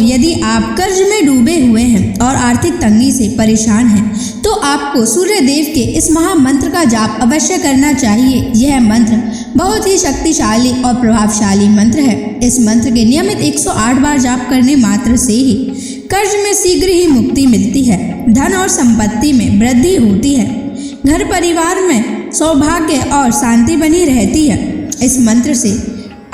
यदि आप कर्ज में डूबे हुए हैं और आर्थिक तंगी से परेशान हैं, तो आपको सूर्य देव के इस महामंत्र का जाप अवश्य करना चाहिए। यह मंत्र बहुत ही शक्तिशाली और प्रभावशाली मंत्र है। इस मंत्र के नियमित 108 बार जाप करने मात्र से ही कर्ज में शीघ्र ही मुक्ति मिलती है, धन और संपत्ति में वृद्धि होती है, घर परिवार में सौभाग्य और शांति बनी रहती है। इस मंत्र से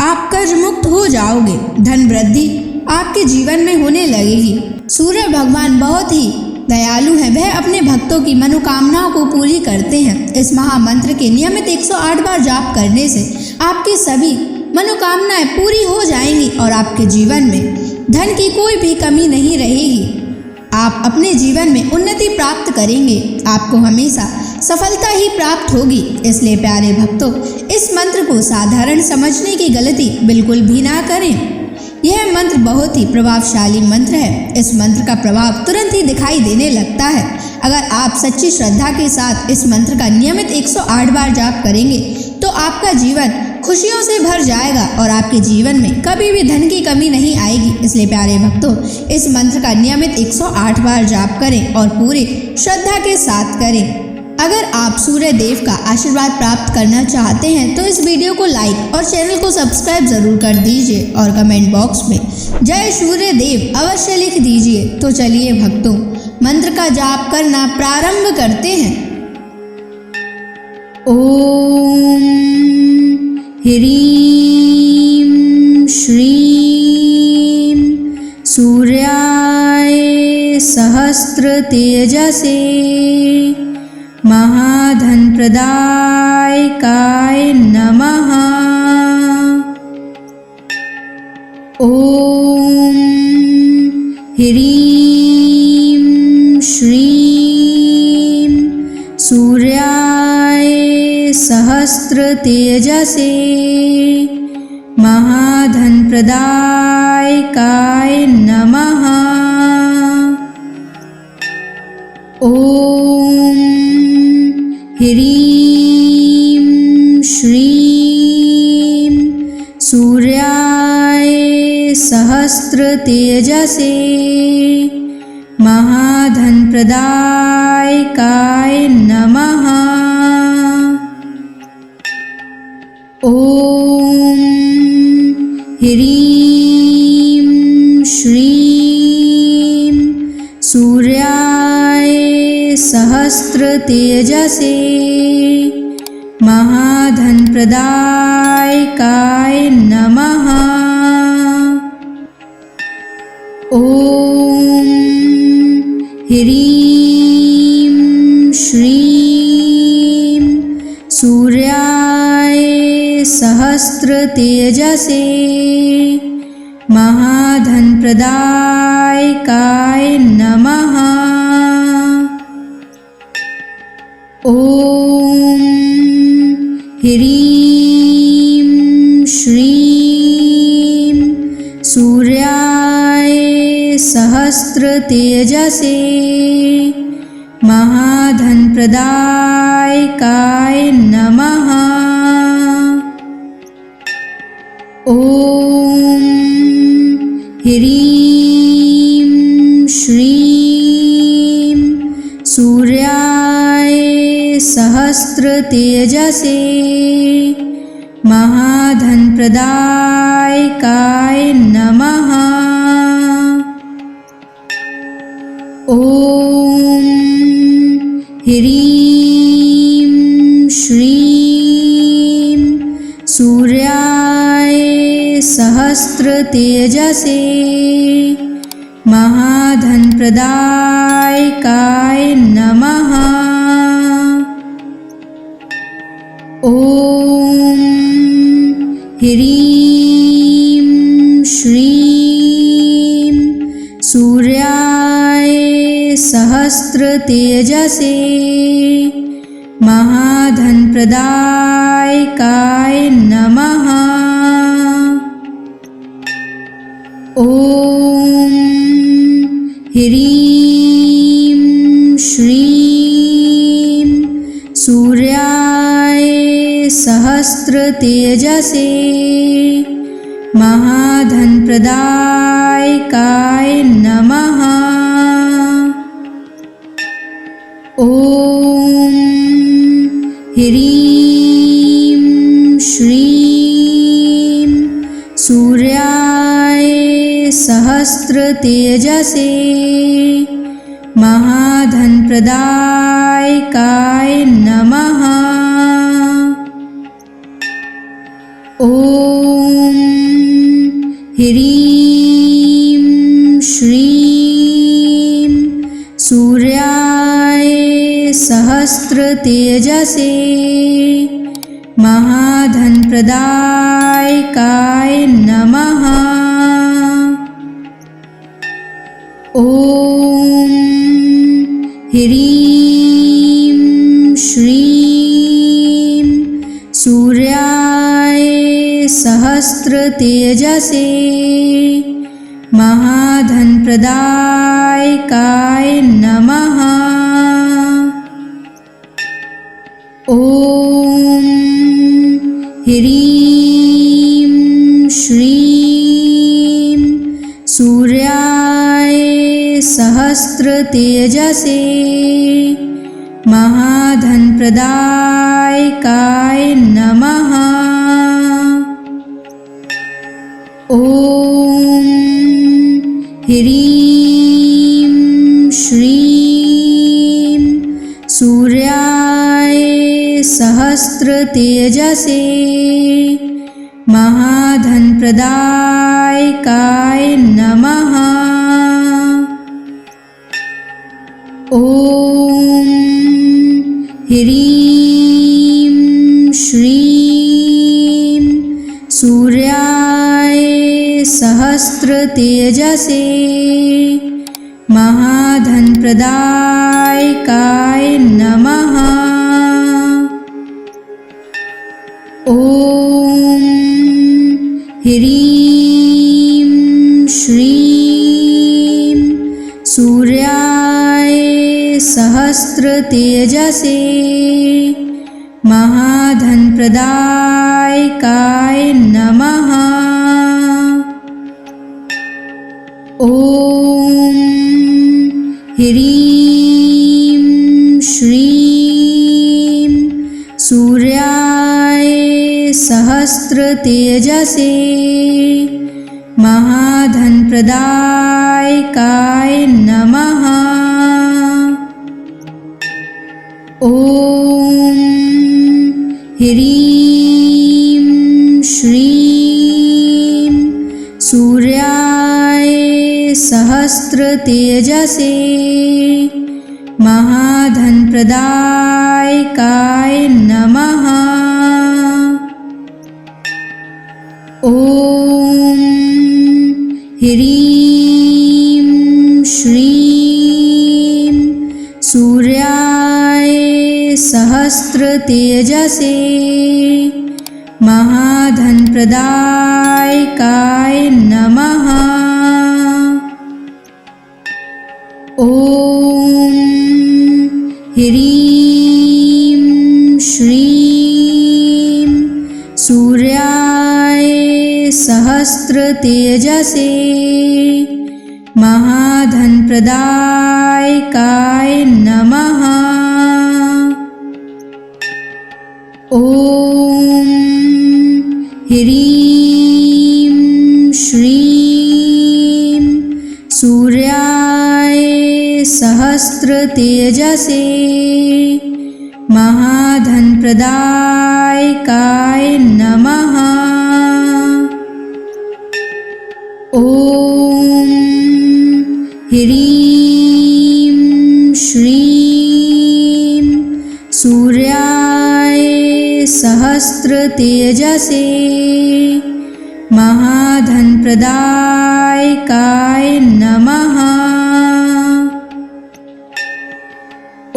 आप कर्ज मुक्त हो जाओगे, धन वृद्धि आपके जीवन में होने लगेगी। सूर्य भगवान बहुत ही दयालु हैं, वह अपने भक्तों की मनोकामनाओं को पूरी करते हैं। इस महामंत्र के नियमित 108 बार जाप करने से आपकी सभी मनोकामनाएं पूरी हो जाएंगी और आपके जीवन में धन की कोई भी कमी नहीं रहेगी। आप अपने जीवन में उन्नति प्राप्त करेंगे, आपको हमेशा सफलता ही प्राप्त होगी। इसलिए प्यारे भक्तों, इस मंत्र को साधारण समझने की गलती बिल्कुल भी ना करें। यह मंत्र बहुत ही प्रभावशाली मंत्र है। इस मंत्र का प्रभाव तुरंत ही दिखाई देने लगता है। अगर आप सच्ची श्रद्धा के साथ इस मंत्र का नियमित 108 बार जाप करेंगे तो आपका जीवन खुशियों से भर जाएगा और आपके जीवन में कभी भी धन की कमी नहीं आएगी। इसलिए प्यारे भक्तों, इस मंत्र का नियमित 108 बार जाप करें और पूरी श्रद्धा के साथ करें। अगर आप सूर्य देव का आशीर्वाद प्राप्त करना चाहते हैं तो इस वीडियो को लाइक और चैनल को सब्सक्राइब जरूर कर दीजिए और कमेंट बॉक्स में जय सूर्य देव अवश्य लिख दीजिए। तो चलिए भक्तों, मंत्र का जाप करना प्रारंभ करते हैं। ओम ह्रीं श्रीं सूर्याय सहस्र तेजसे महाधन प्रदायकाय नमः। ओम ह्रीं श्रीं सूर्याय सहस्र तेजसे महाधन प्रदायकाय नमः। ओम ह्रीं श्रीं सूर्याय सहस्र तेजसे महाधन प्रदायकाय नमः। ओम ह्रीं श्रीं सूर्याय सहस्र तेजसे महाधन प्रदायकाय नमः। ओम ह्रीं श्रीं सूर्याय सहस्र तेजसे महाधन प्रदायकाय नमः। ओम ह्रीं श्रीं सूर्याय सहस्र तेजसे महाधन प्रदायकाय नमः। ओम ह्रीं श्रीं सूर्याय सहस्र तेजसे महाधन प्रदायकाय नमः। ओम ह्रीं श्रीं सूर्याय सहस्र तेजसे महाधन प्रदायकाय नमः। ओम ह्रीं श्रीं सूर्याय सहस्र तेजसे महाधन प्रदायकाय नमः। ओम ह्रीं श्रीं सूर्याय सहस्र तेजसे महाधनप्रदायकाय नमः। ॐ ह्रीं श्रीं सूर्याय सहस्रतेजसे महाधनप्रदायकाय नमः। ॐ ह्रीं श्रीं सूर्याय सहस्रतेजसे महाधनप्रदायकाय नमः। ॐ ह्रीं श्रीं सूर्याय सहस्रतेजसे महाधनप्रदायकाय नमः। ॐ ह्रीं श्रीं सूर्याय सहस्रतेजसे महाधनप्रदायकाय नमः। ॐ ह्रीं श्रीं सूर्याय सहस्रतेजसे महाधनप्रदायकाय नमः। ॐ ह्रीं श्रीं सूर्याय सहस्रतेजसे महाधनप्रदायकाय नमः। ॐ ह्रीं श्रीं सूर्याय सहस्रतेजसे महाधनप्रदायकाय नमः। ॐ ह्रीं श्रीं सूर्याय सहस्रतेजसे महाधनप्रदायकाय नमः। ॐ ह्रीं श्रीं सूर्याय सहस्रतेजसे महाधनप्रदायकाय नमः। ॐ ह्रीं श्रीं सूर्याय सहस्रतेजसे महाधनप्रदायकाय नमः। ॐ ह्रीं श्रीं सूर्याय सहस्रतेजसे महाधनप्रदायकाय नमः। ॐ ह्रीं श्रीं सूर्याय सहस्रतेजसे महाधनप्रदायकाय नमः। ॐ ह्रीं श्रीं सूर्याय सहस्रतेजसे महाधनप्रदायकाय नमः।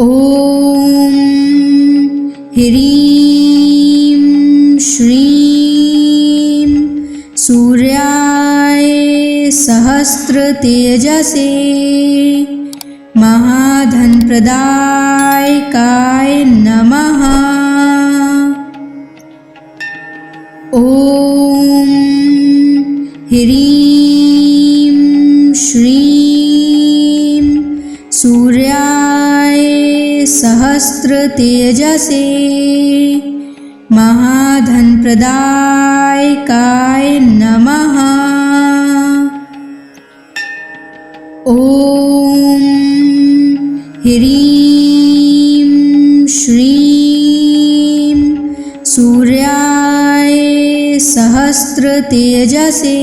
ॐ ह्रीं श्रीं सूर्याय सहस्रतेजसे महाधनप्रदायकाय नमः। ॐ ह्रीं श्रीं सूर्याय सहस्रतेजसे महाधनप्रदायकाय नमः। ॐ ह्रीं श्रीं सूर्याय सहस्रतेजसे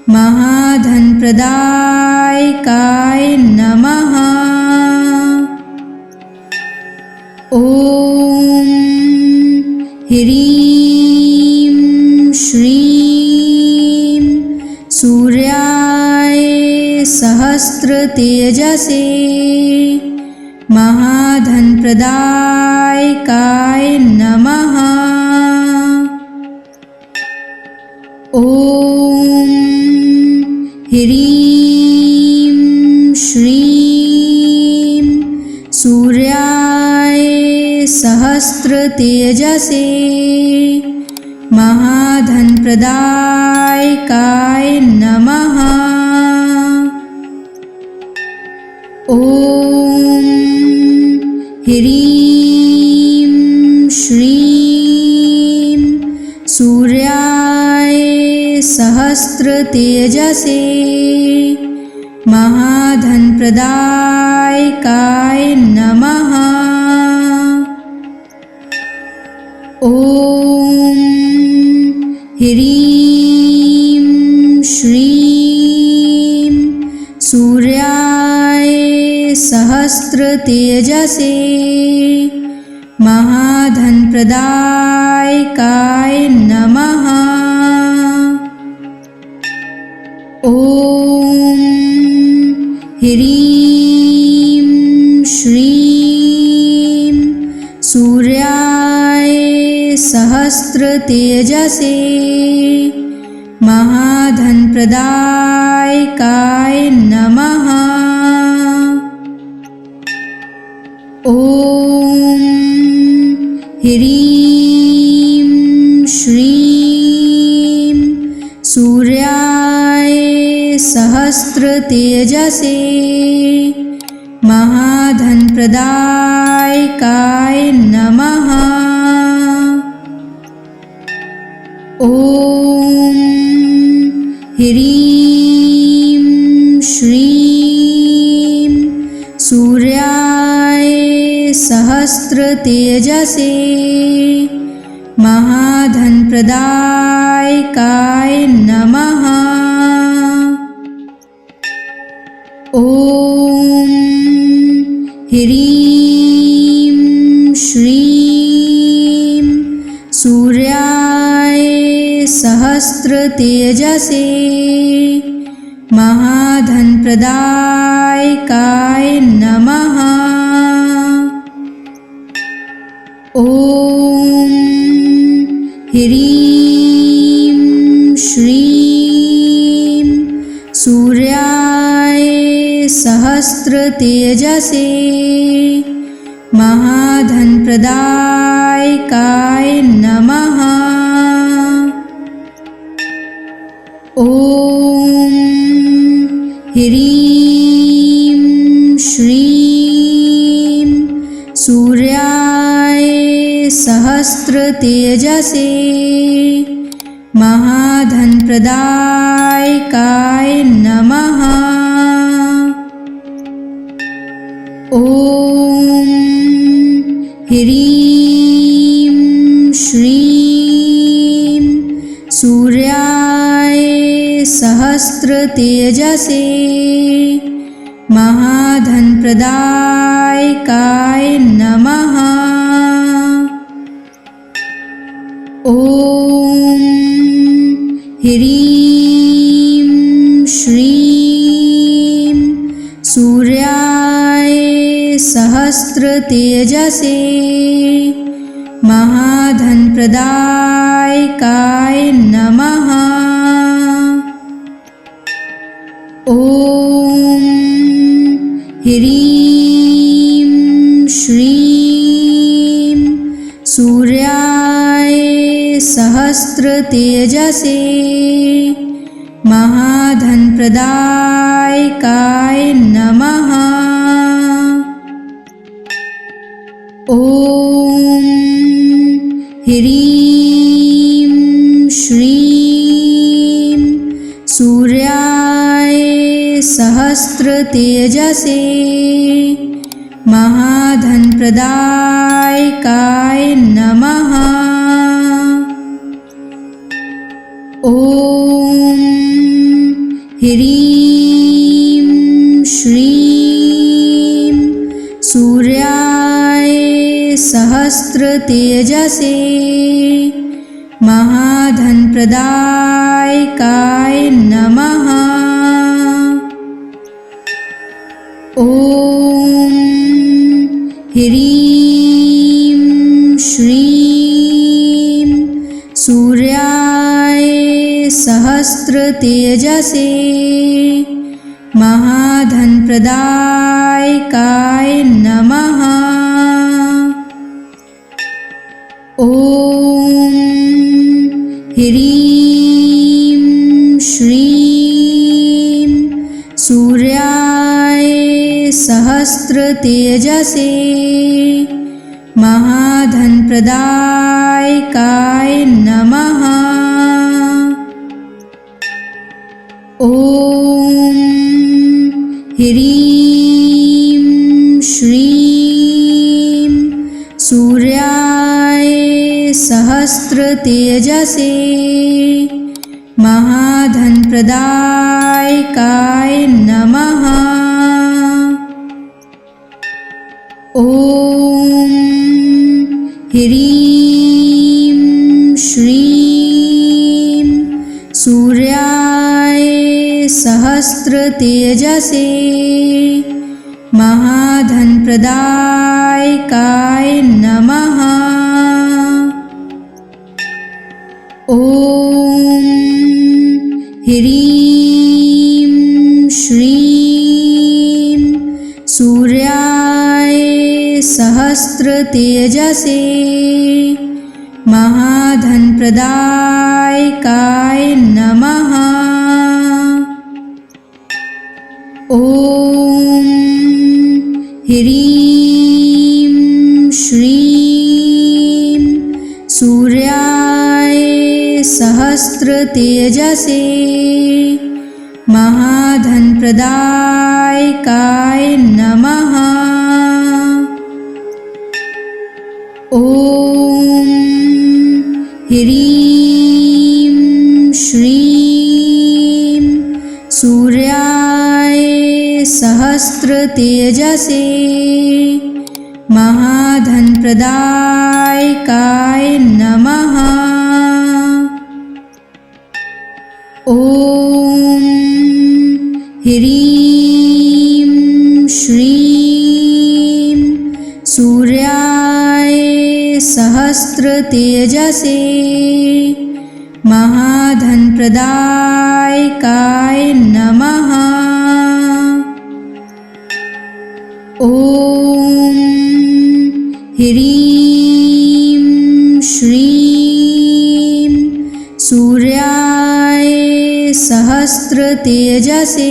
महाधनप्रदायकाय नमः। ॐ ह्रीं श्रीं सूर्याय सहस्रतेजसे महाधनप्रदायकाय नमः। ॐ ह्रीं श्रीं सूर्याय सहस्रतेजसे महाधनप्रदायकाय नमः। ॐ ह्रीं श्रीं सूर्याय सहस्रतेजसे महाधनप्रदायकाय नमः। ॐ ह्रीं श्रीं सूर्याय सहस्रतेजसे महाधनप्रदायकाय नमः। ॐ ह्रीं श्रीं सूर्याय सहस्रतेजसे महाधनप्रदायकाय नमः। ॐ ह्रीं श्रीं सूर्याय सहस्रतेजसे महाधनप्रदायकाय नमः। ॐ ह्रीं श्रीं सूर्याय सहस्रतेजसे महाधनप्रदायकाय नमः। ॐ ह्रीं श्रीं सूर्याय सहस्रतेजसे महाधनप्रदायकाय नमः। ॐ ह्रीं श्रीं सूर्याय सहस्रतेजसे महाधनप्रदायकाय नमः। ॐ ह्रीं श्रीं सूर्याय सहस्रतेजसे महाधनप्रदायकाय नमः। ॐ ह्रीं श्रीं सूर्याय सहस्रतेजसे महाधनप्रदायकाय नमः। ॐ ह्रीं श्रीं सूर्याय सहस्रतेजसे महाधनप्रदायकाय नमः। ॐ ह्रीं श्रीं सूर्याय सहस्त्रतेजसे महाधनप्रदायकाय नमः। ॐ ह्रीं श्रीं सूर्याय सहस्त्रतेजसे महाधनप्रदायकाय नमः। ॐ ह्रीं श्रीं सूर्याय सहस्त्रतेजसे महाधनप्रदायकाय नमः। ॐ ह्रीं श्रीं सूर्याय सहस्त्रतेजसे महाधनप्रदायकाय नमः। ॐ ह्रीं श्रीं सूर्याय सहस्त्रतेजसे महाधनप्रदायकाय नमः। ॐ ह्रीं श्रीं सूर्याय सहस्त्रतेजसे महाधनप्रदायकाय नमः। ॐ ह्रीं श्रीं सूर्याय सहस्त्रतेजसे महाधनप्रदायकाय नमः। ॐ ह्रीं श्रीं सूर्याय सहस्त्रतेजसे महाधनप्रदायकाय नमः। ॐ ह्रीं श्रीं सूर्याय सहस्त्रतेजसे महाधनप्रदायकाय नमः। ॐ ह्रीं श्रीं सूर्याय सहस्त्रतेजसे महाधनप्रदायकाय नमः। ॐ ह्रीं श्रीं सूर्याय सहस्त्रतेजसे महाधनप्रदायकाय नमः। ॐ ह्रीं श्रीं सूर्याय सहस्त्रतेजसे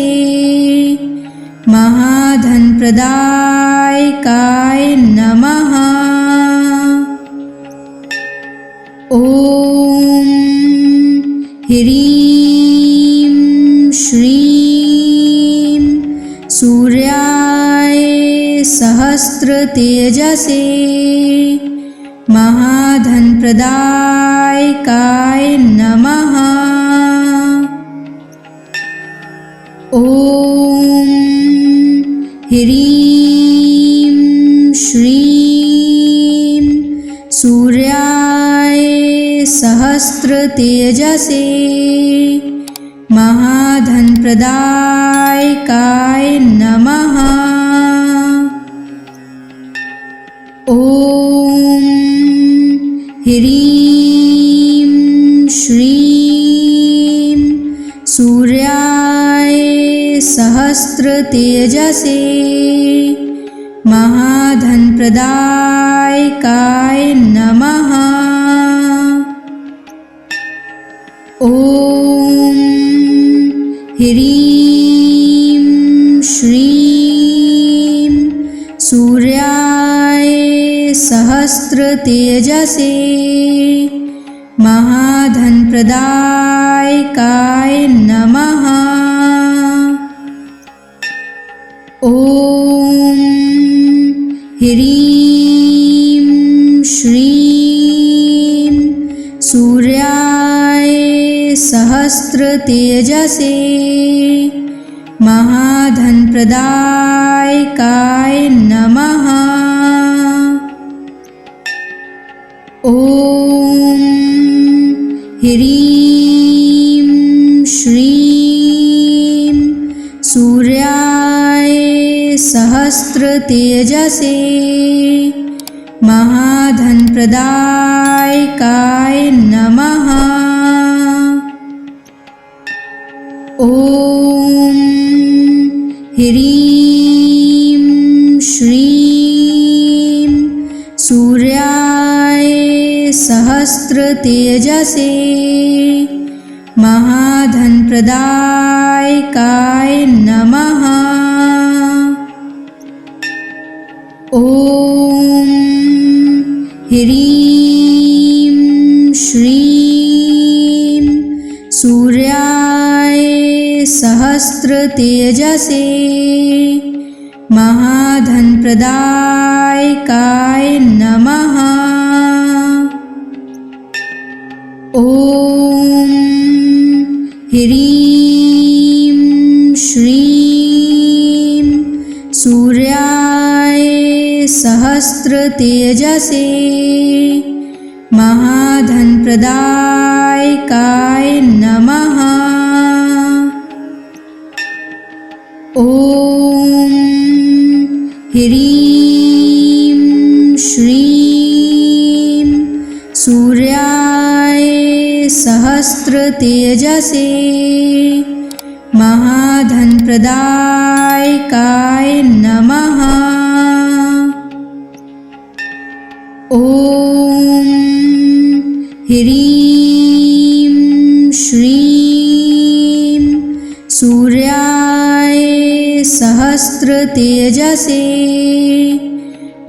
महाधनप्रदायकाय नमः। ॐ ह्रीं श्रीं सूर्याय सहस्त्रतेजसे महाधनप्रदायकाय नमः। ॐ ह्रीं श्रीं सूर्याय सहस्त्रतेजसे महाधनप्रदायकाय नमः। ॐ ह्रीं श्रीं सूर्याय सहस्त्रतेजसे महाधनप्रदायकाय नमः। सहस्रतेजसे महाधनप्रदायकाय नमः। ॐ ह्रीं श्रीं सूर्याय सहस्रतेजसे महाधनप्रदायकाय नमः। ॐ ह्रीं श्रीं सूर्याय सहस्रतेजसे महाधनप्रदायकाय नमः। ॐ ह्रीं श्रीं सूर्याय सहस्रतेजसे महाधनप्रदायकाय नमः। ॐ ह्रीं श्रीं सूर्याय सहस्रतेजसे महाधनप्रदायकाय नमः। ॐ ह्रीं श्रीं सूर्याय सहस्रतेजसे महाधनप्रदायकाय नमः। ॐ ह्रीं श्रीं सूर्याय सहस्रतेजसे महाधनप्रदायकाय नमः। ॐ ह्रीं श्रीं सूर्याय सहस्रतेजसे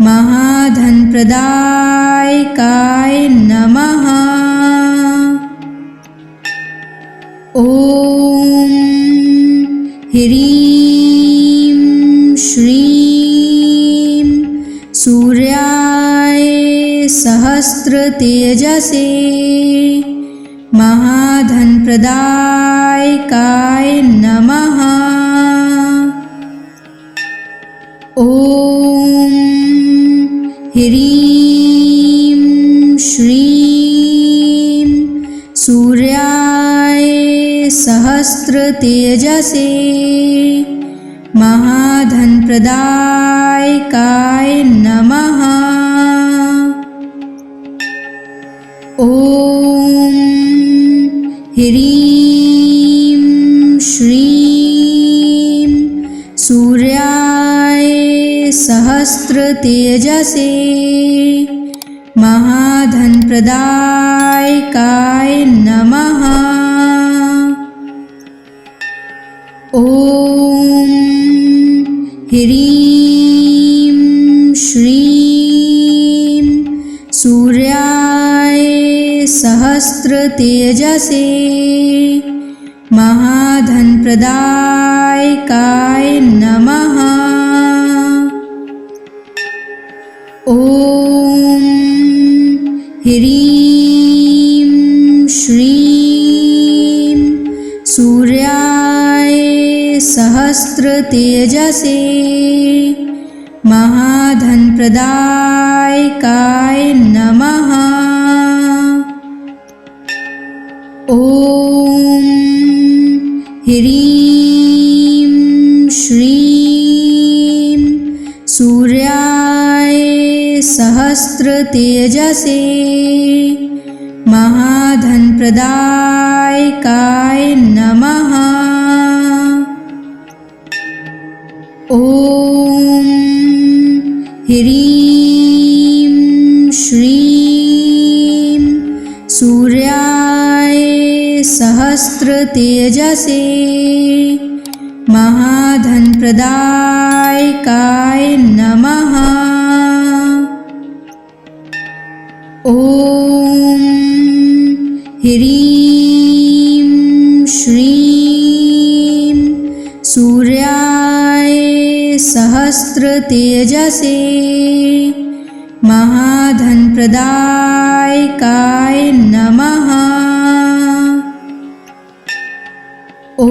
महाधनप्रदायकाय नमः। ॐ ह्रीं श्रीं सूर्याय सहस्रतेजसे महाधनप्रदायकाय नमः। ॐ ह्रीं श्रीं सूर्याय सहस्रतेजसे महाधनप्रदायकाय नमः। ॐ ह्रीं श्रीं सूर्याय सहस्रतेजसे महाधनप्रदायकाय नमः। ॐ ह्रीं श्रीं सूर्याय सहस्रतेजसे महाधनप्रदायकाय नमः। ॐ ह्रीं श्रीं सूर्याय सहस्रतेजसे महाधनप्रदायकाय नमः। ॐ ह्रीं श्रीं सूर्याय सहस्रतेजसे महाधनप्रदायकाय नमः। ॐ ह्रीं श्रीं सूर्याय सहस्रतेजसे महाधनप्रदायकाय नमः। ॐ ह्रीं श्रीं सूर्याय सहस्रतेजसे महाधनप्रदायकाय नमः। ॐ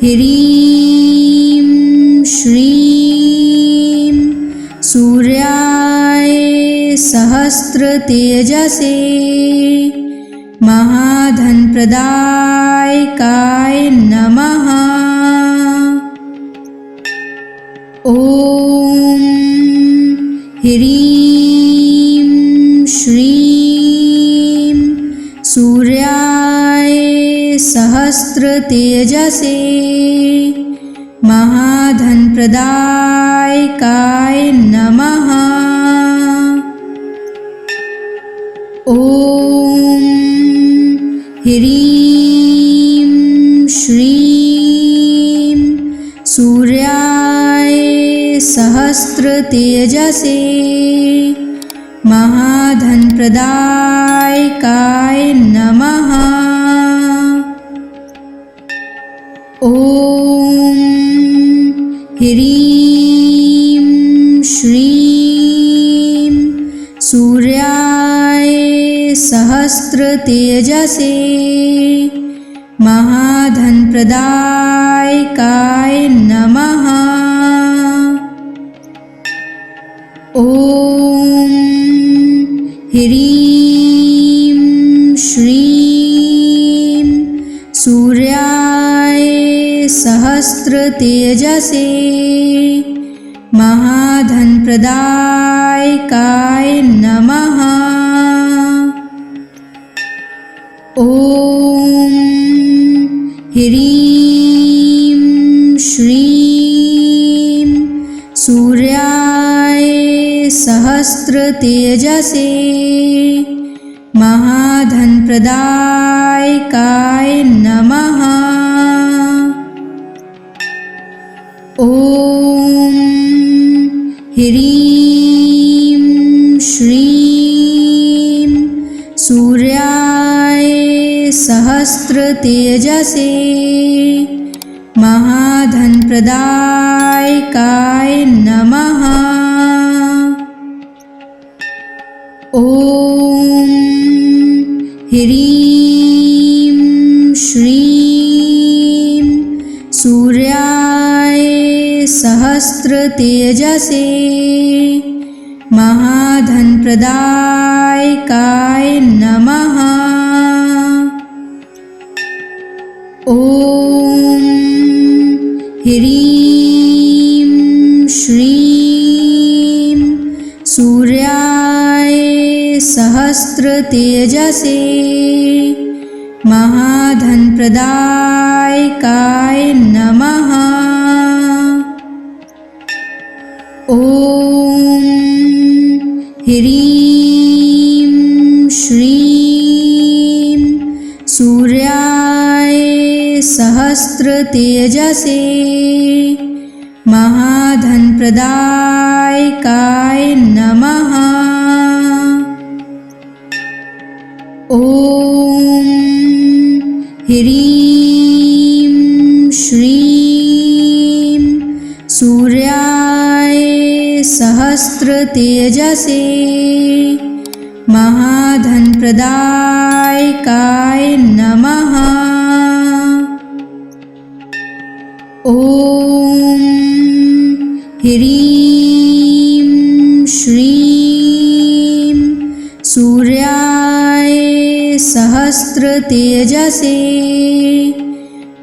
ह्रीं श्रीं सूर्याय सहस्रतेजसे महाधनप्रदायकाय नमः। ॐ ह्रीं श्रीं सूर्याय सहस्रतेजसे महाधनप्रदायकाय नमः। ॐ ह्रीं श्रीं सूर्याय सहस्रतेजसे महाधनप्रदायकाय नमः। ॐ ह्रीं श्रीं सूर्याय सहस्रतेजसे महाधनप्रदायकाय नमः। ॐ ह्रीं श्रीं सूर्याय सहस्रतेजसे महाधनप्रदायकाय नमः। ॐ ह्रीं श्रीं सूर्याय सहस्रतेजसे महाधनप्रदायकाय नमः। ॐ ह्रीं श्रीं सूर्याय सहस्रतेजसे महाधनप्रदायकाय नमः। ॐ ह्रीं श्रीं सूर्याय सहस्रतेजसे महाधनप्रदायकाय नमः। ॐ ह्रीं श्रीं सूर्याय सहस्रतेजसे महाधनप्रदायकाय नमः। ॐ ह्रीं श्रीं सूर्याय सहस्रतेजसे महाधनप्रदायकाय नमः। ॐ ह्रीं श्रीं सूर्याय सहस्रतेजसे महाधनप्रदायकाय नमः। ॐ ह्रीं श्रीं सूर्याय सहस्रतेजसे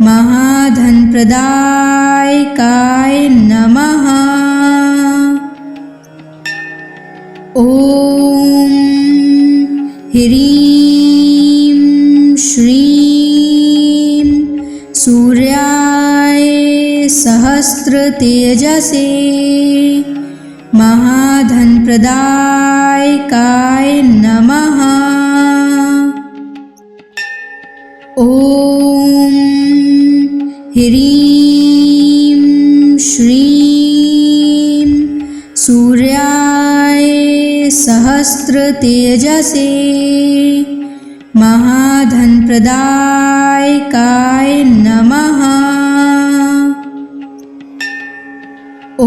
महाधनप्रदायकाय नमः। ॐ ह्रीं श्रीं सूर्याय सहस्रतेजसे महाधनप्रदायकाय नमः। ॐ ह्रीं श्रीं सूर्याय सहस्रतेजसे महाधनप्रदायकाय नमः। ॐ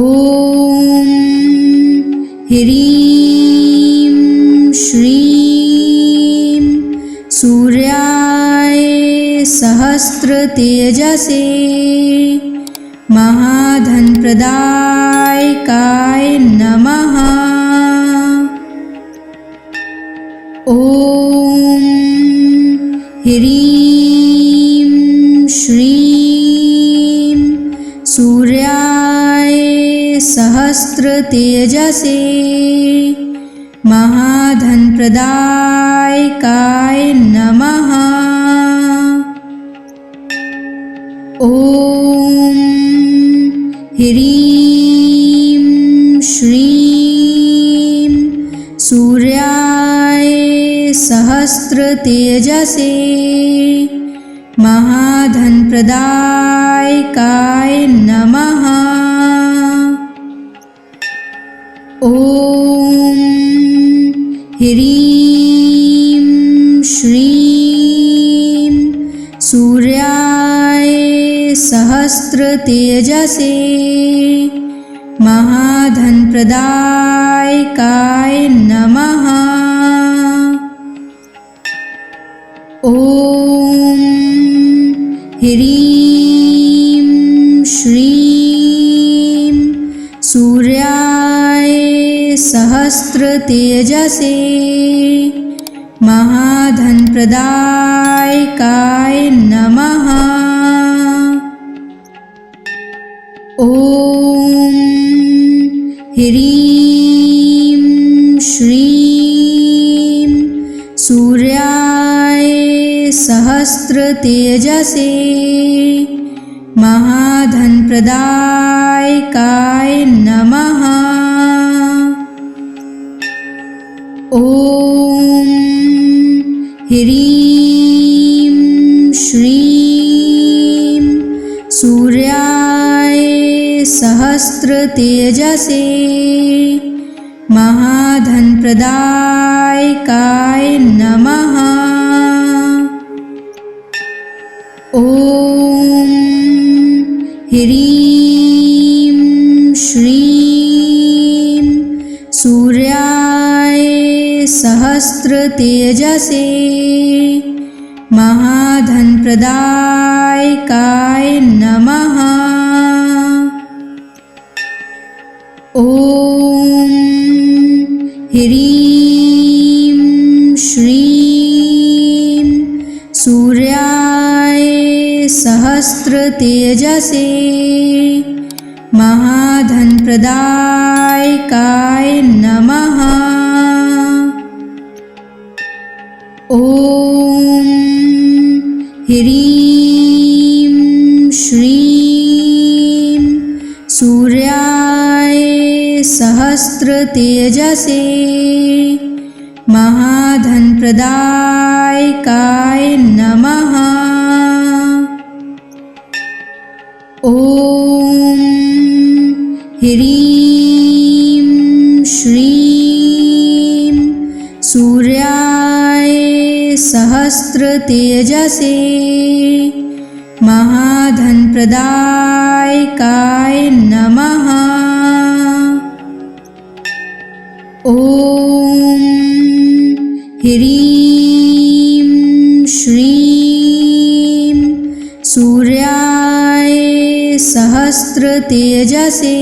ह्रीं श्रीं सूर्याय सहस्रतेजसे महाधनप्रदायकाय नमः। ॐ ह्रीं श्रीं सूर्याय सहस्रतेजसे महाधनप्रदायकाय नमः। ॐ ह्रीं श्रीं सूर्याय सहस्रतेजसे महाधनप्रदायकाय नमः। ॐ ह्रीं श्रीं सूर्याय सहस्रतेजसे महाधनप्रदायकाय नमः। ॐ ह्रीं श्रीं सूर्याय सहस्रतेजसे महाधनप्रदायकाय नमः। ॐ ह्रीं श्रीं सूर्याय सहस्रतेजसे महाधनप्रदायकाय नमः। ॐ ह्रीं श्रीं सूर्याय सहस्रतेजसे महाधनप्रदायकाय नमः। ॐ ह्रीं श्रीं सूर्याय सहस्रतेजसे महाधनप्रदायकाय नमः। ॐ ह्रीं श्रीं सूर्याय सहस्रतेजसे महाधनप्रदायकाय नमः। ॐ ह्रीं श्रीं सूर्याय सहस्रतेजसे महाधनप्रदायकाय नमः। ॐ ह्रीं श्रीं सूर्याय सहस्रतेजसे महाधनप्रदायकाय नमः। ॐ ह्रीं श्रीं सूर्याय सहस्रतेजसे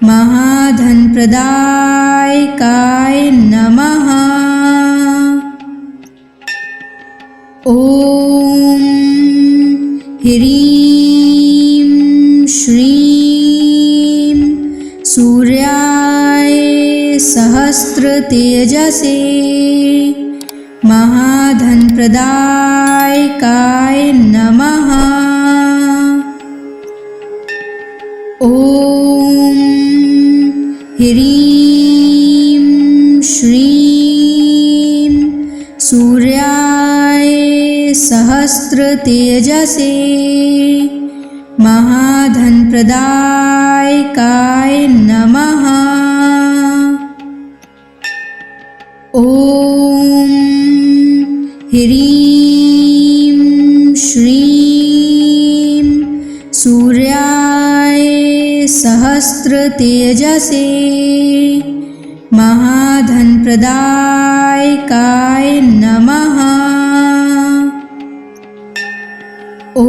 महाधनप्रदायकाय नमः। ॐ ह्रीं श्रीं सूर्याय सहस्रतेजसे महाधनप्रदायकाय नमः। ॐ ह्रीं श्रीं सूर्याय सहस्रतेजसे महाधनप्रदायकाय नमः। ॐ ह्रीं श्रीं सूर्याय सहस्रतेजसे महाधनप्रदायकाय नमः। ॐ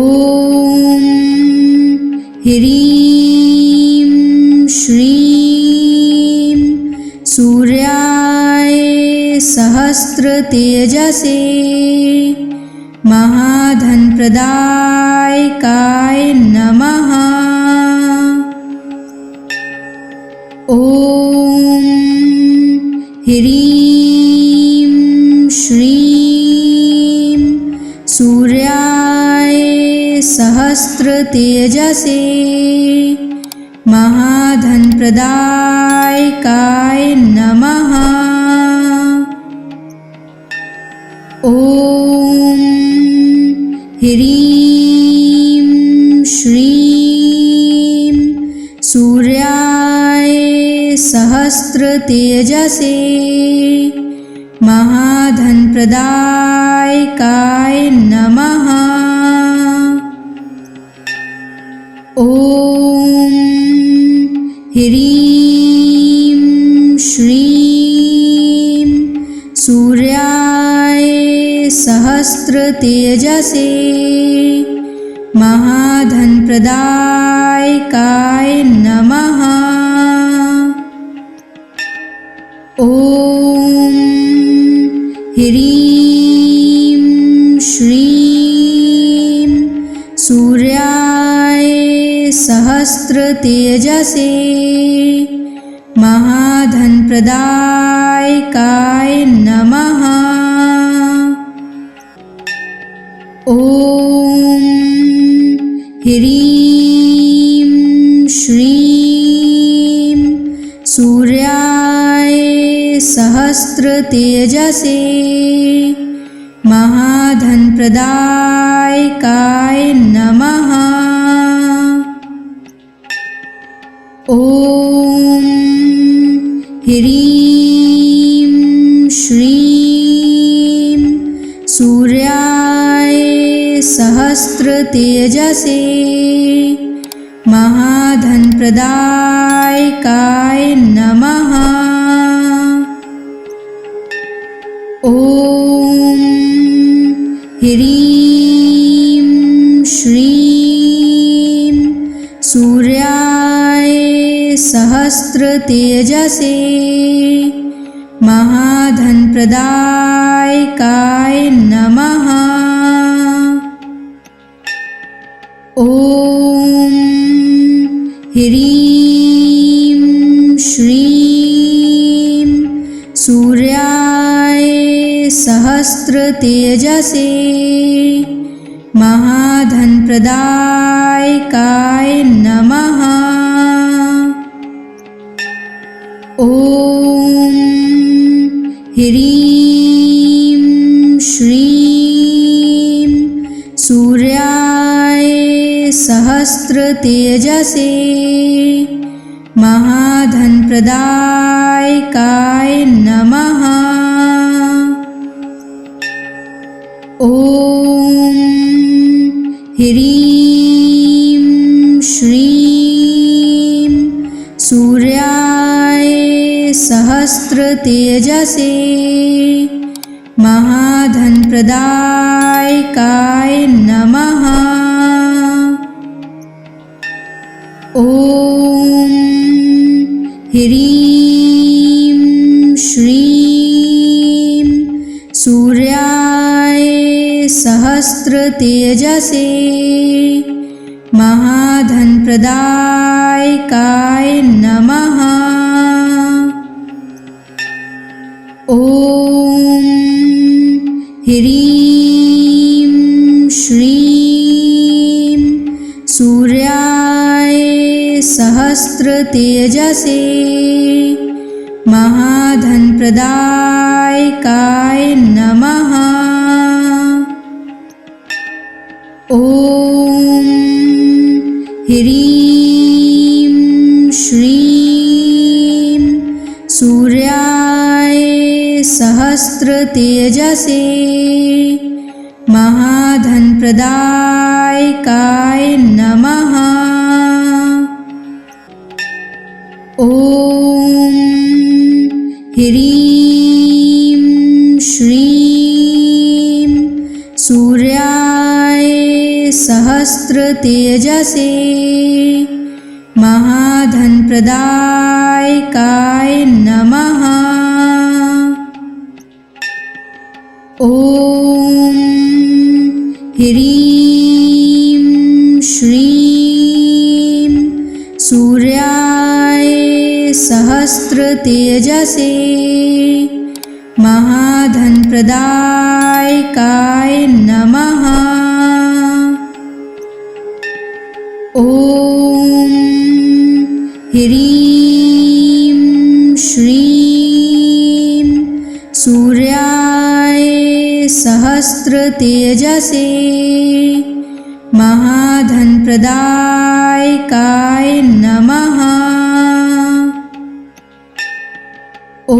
ह्रीं श्रीं सूर्याय सहस्रतेजसे महाधनप्रदायकाय नमः। ॐ ह्रीं श्रीं सूर्याय सहस्रतेजसे महाधनप्रदायकाय नमः। ॐ ह्रीं श्रीं सूर्याय सहस्रतेजसे महाधनप्रदायकाय नमः। ॐ ह्रीं श्रीं सूर्याय सहस्रतेजसे महाधनप्रदायकाय नमः। ॐ ह्रीं श्रीं सूर्याय सहस्रतेजसे महाधनप्रदायकाय नमः। ॐ ह्रीं श्रीं सूर्याय सहस्रतेजसे महाधनप्रदायकाय नमः। ॐ ह्रीं श्रीं सूर्याय सहस्रतेजसे महाधनप्रदायकाय नमः। ॐ ह्रीं श्रीं सूर्याय सहस्रतेजसे महाधनप्रदायकाय नमः। ॐ ह्रीं श्रीं सूर्याय सहस्रतेजसे महाधनप्रदायकाय नमः। ॐ ह्रीं श्रीं सूर्याय सहस्रतेजसे महाधनप्रदायकाय नमः। ॐ ह्रीं श्रीं सूर्याय सहस्रतेजसे महाधनप्रदायकाय नमः। ॐ ह्रीं श्रीं सूर्याय सहस्रतेजसे महाधनप्रदायकाय नमः। ॐ ह्रीं श्रीं सूर्याय सहस्रतेजसे महाधनप्रदायकाय नमः। ॐ ह्रीं श्रीं सूर्याय सहस्रतेजसे महाधनप्रदायकाय नमः। ॐ ह्रीं श्रीं सूर्याय सहस्रतेजसे महाधनप्रदायकाय नमः। ॐ ह्रीं श्रीं सूर्याय सहस्रतेजसे महाधनप्रदायकाय नमः। ॐ ह्रीं श्रीं सूर्याय सहस्रतेजसे महाधनप्रदायकाय नमः। ॐ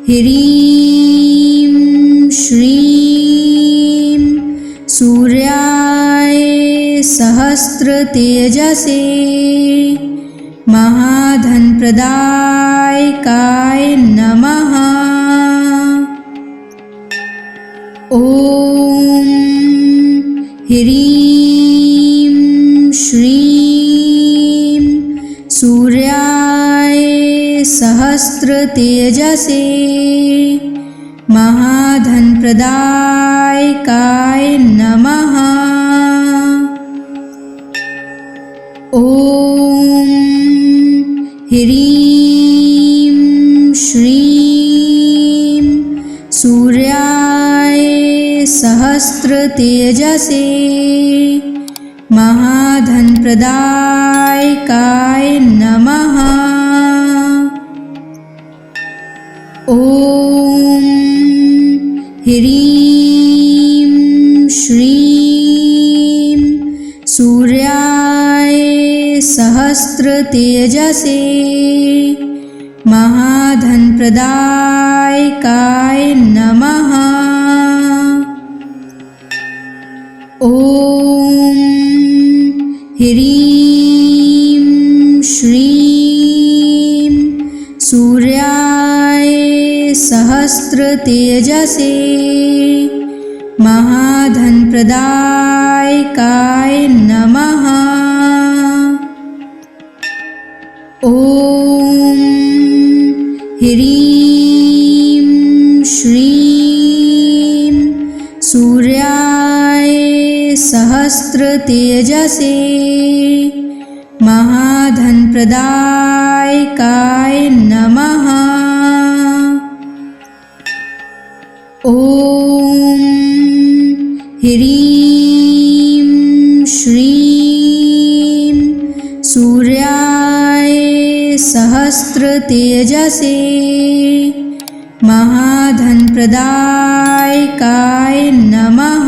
ह्रीं श्रीं सूर्याय सहस्रतेजसे महाधनप्रदायकाय नमः। ॐ ह्रीं श्रीं सूर्याय सहस्रतेजसे महाधनप्रदायकाय नमः। ॐ ह्रीं श्रीं सूर्याय सहस्रतेजसे महाधनप्रदायकाय नमः। ॐ ह्रीं श्रीं सूर्याय सहस्रतेजसे महाधनप्रदायकाय नमः। ॐ ह्रीं श्रीं सूर्याय सहस्रतेजसे महाधनप्रदायकाय नमः। ॐ ह्रीं श्रीं सूर्याय सहस्रतेजसे महाधनप्रदायकाय नमः। ॐ ह्रीं श्रीं सूर्याय सहस्रतेजसे महाधनप्रदायकाय नमः।